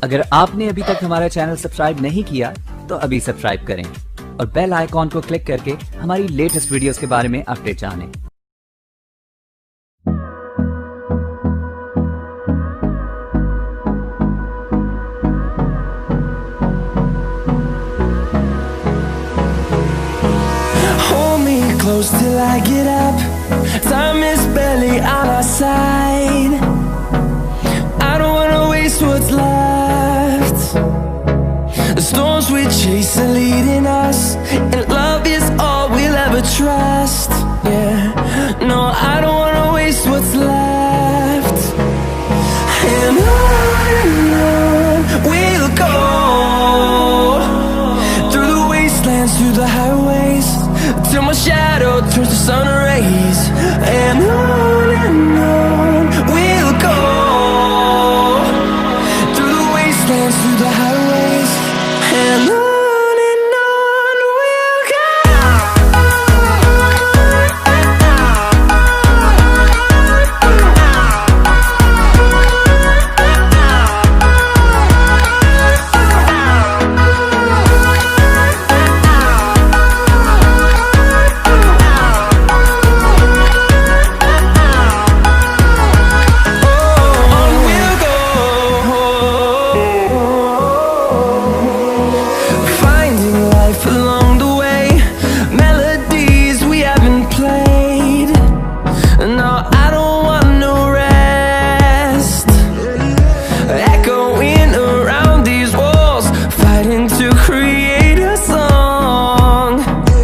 अगर आपने अभी तक हमारा चैनल सब्सक्राइब नहीं किया तो अभी सब्सक्राइब करें और बेल आइकॉन को क्लिक करके हमारी लेटेस्ट वीडियोस के बारे में अपडेट जानें। Hold me close till I get up. Time is barely on our side. I don't wanna waste what's left. The storms we chase are leading us, and love is all we'll ever trust. Yeah, no, I don't wanna waste what's left. And on we'll go, through the wastelands, through the highways, till my shadow turns to sun rays. And on we'll go, through the wastelands, through the highways.